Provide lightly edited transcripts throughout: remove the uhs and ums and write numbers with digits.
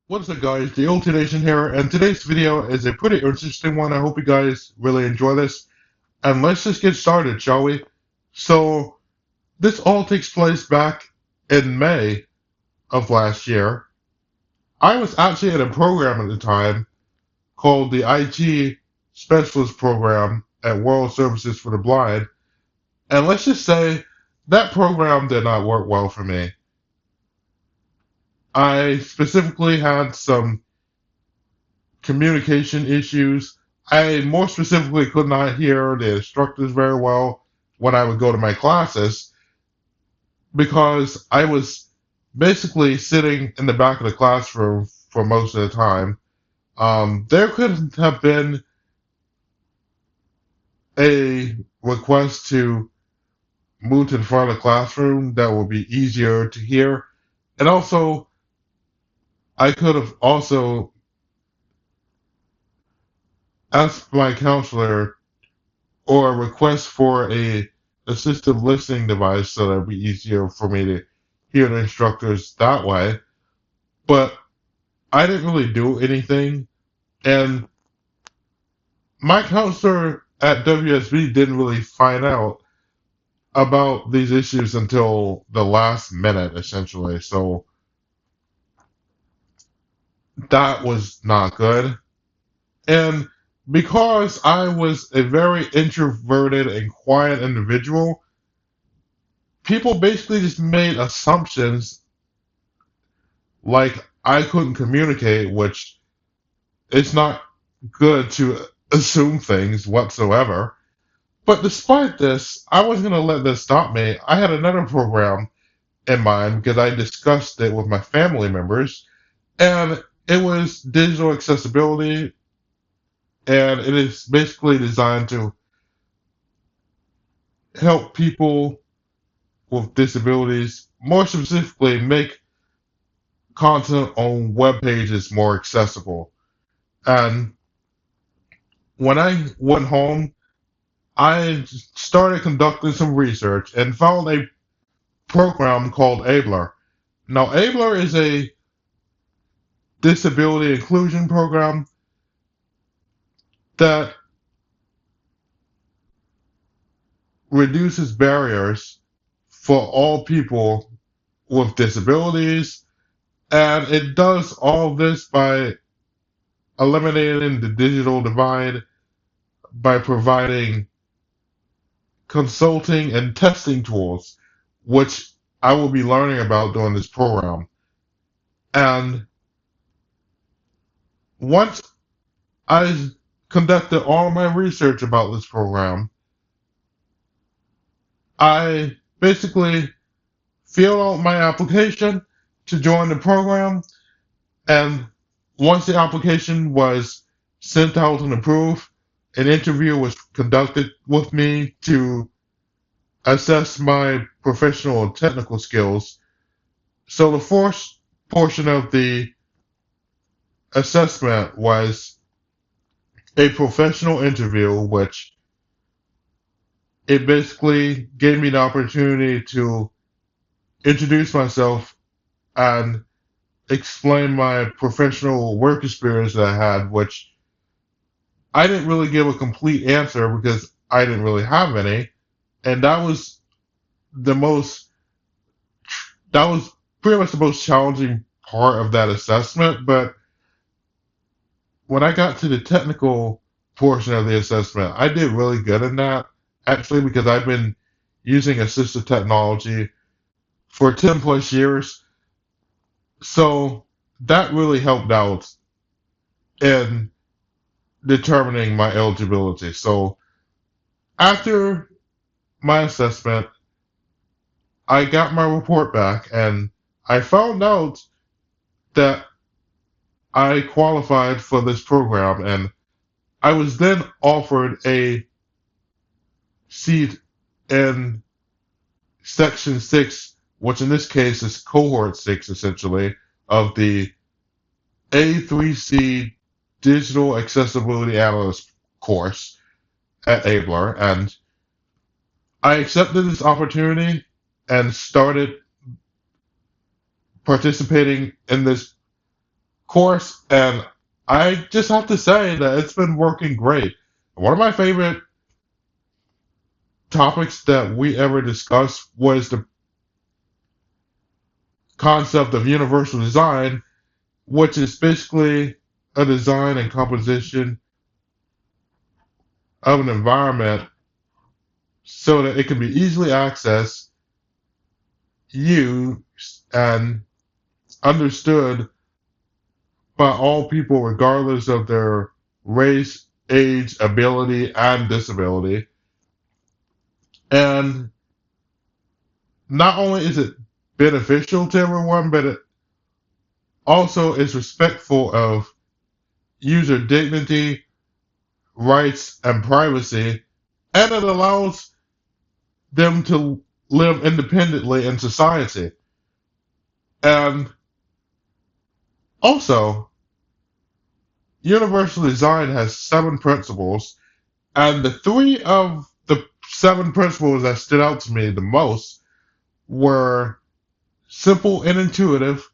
What's up guys, the E.L.T. Nation here, and today's video is a pretty interesting one. I hope you guys really enjoy this. And let's just get started, shall we? So, this all takes place back in May of last year. I was actually in a program at the time called the IT Specialist Program at World Services for the Blind. And let's just say that program did not work well for me. I specifically had some communication issues. I more specifically could not hear the instructors very well when I would go to my classes because I was basically sitting in the back of the classroom for most of the time. There could have been a request to move to the front of the classroom that would be easier to hear. And also, I could have also asked my counselor or a request for a assistive listening device so that it'd be easier for me to hear the instructors that way. But I didn't really do anything, and my counselor at WSB didn't really find out about these issues until the last minute, essentially. So that was not good. And because I was a very introverted and quiet individual, people basically just made assumptions like I couldn't communicate, which it's not good to assume things whatsoever. But despite this, I wasn't going to let this stop me. I had another program in mind because I discussed it with my family members, and it was digital accessibility, and it is basically designed to help people with disabilities, more specifically, make content on web pages more accessible. And when I went home, I started conducting some research and found a program called Ablr. Now, Ablr is a disability inclusion program that reduces barriers for all people with disabilities, and it does all this by eliminating the digital divide by providing consulting and testing tools, which I will be learning about during this program. And once I conducted all my research about this program, I basically filled out my application to join the program. And once the application was sent out and approved, an interview was conducted with me to assess my professional and technical skills. So the first portion of the assessment was a professional interview, which it basically gave me the opportunity to introduce myself and explain my professional work experience that I had, which I didn't really give a complete answer because I didn't really have any. And the most, that was pretty much the most challenging part of that assessment. But when I got to the technical portion of the assessment, I did really good in that, actually, because I've been using assistive technology for 10 plus years. So that really helped out in determining my eligibility. So after my assessment, I got my report back and I found out that I qualified for this program, and I was then offered a seat in section 6, which in this case is cohort 6 essentially, of the A3C Digital Accessibility Analyst course at Ablr. And I accepted this opportunity and started participating in this course, and I just have to say that it's been working great. One of my favorite topics that we ever discussed was the concept of universal design, which is basically a design and composition of an environment so that it can be easily accessed, used, and understood by all people, regardless of their race, age, ability, and disability. And not only is it beneficial to everyone, but it also is respectful of user dignity, rights, and privacy, and it allows them to live independently in society. And also, universal design has 7 principles, and the 3 of the 7 principles that stood out to me the most were simple and intuitive,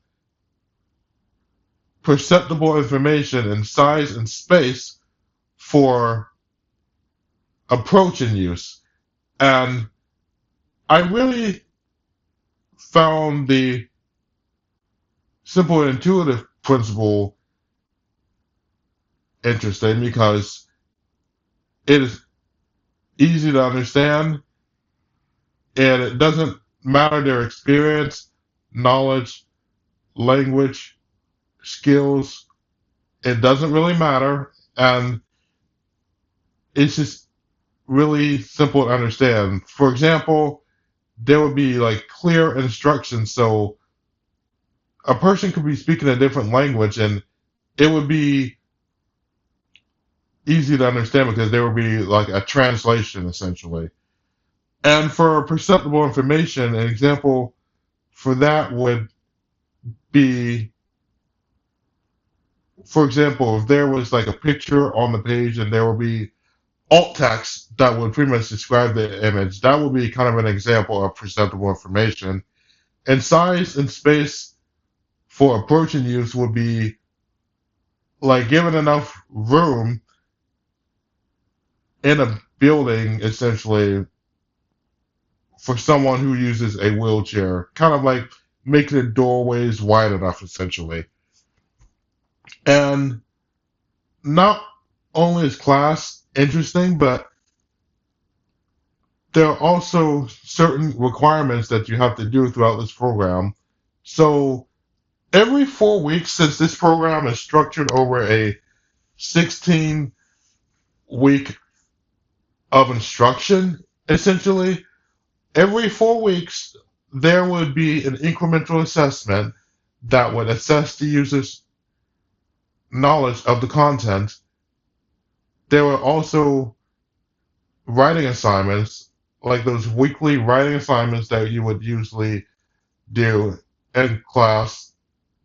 perceptible information in size and space for approach and use. And I really found the simple and intuitive principle interesting because it is easy to understand and it doesn't matter their experience, knowledge, language, skills. It doesn't really matter. And it's just really simple to understand. For example, there would be like clear instructions. So a person could be speaking a different language and it would be easy to understand because there would be like a translation essentially. And for perceptible information, an example for that would be, for example, if there was like a picture on the page and there would be alt text that would pretty much describe the image, that would be kind of an example of perceptible information. And size and space for approach and use would be like given enough room in a building essentially for someone who uses a wheelchair, kind of like making the doorways wide enough essentially. And not only is class interesting, but there are also certain requirements that you have to do throughout this program. So every 4 weeks, since this program is structured over a 16-week of instruction, essentially, every 4 weeks there would be an incremental assessment that would assess the user's knowledge of the content. There were also writing assignments, like those weekly writing assignments that you would usually do in class,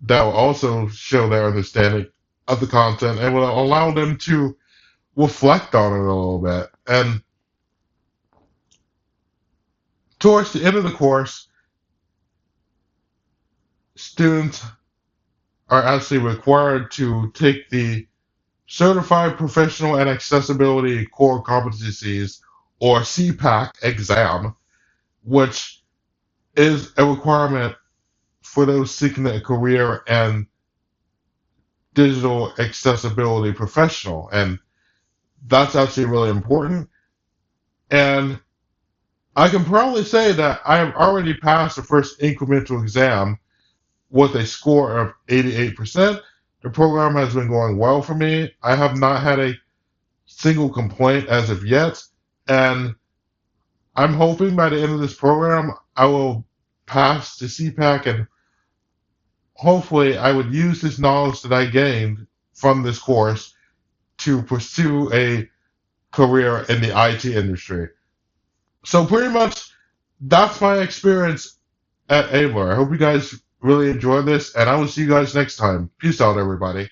that will also show their understanding of the content and will allow them to reflect on it a little bit. And towards the end of the course, students are actually required to take the Certified Professional and Accessibility Core Competencies, or CPACC exam, which is a requirement for those seeking a career in digital accessibility professional. And that's actually really important. And I can proudly say that I have already passed the first incremental exam with a score of 88%. The program has been going well for me. I have not had a single complaint as of yet. And I'm hoping by the end of this program, I will pass the CPAC and hopefully I would use this knowledge that I gained from this course to pursue a career in the IT industry. So pretty much that's my experience at Ablr. I hope you guys really enjoyed this, and I will see you guys next time. Peace out, everybody.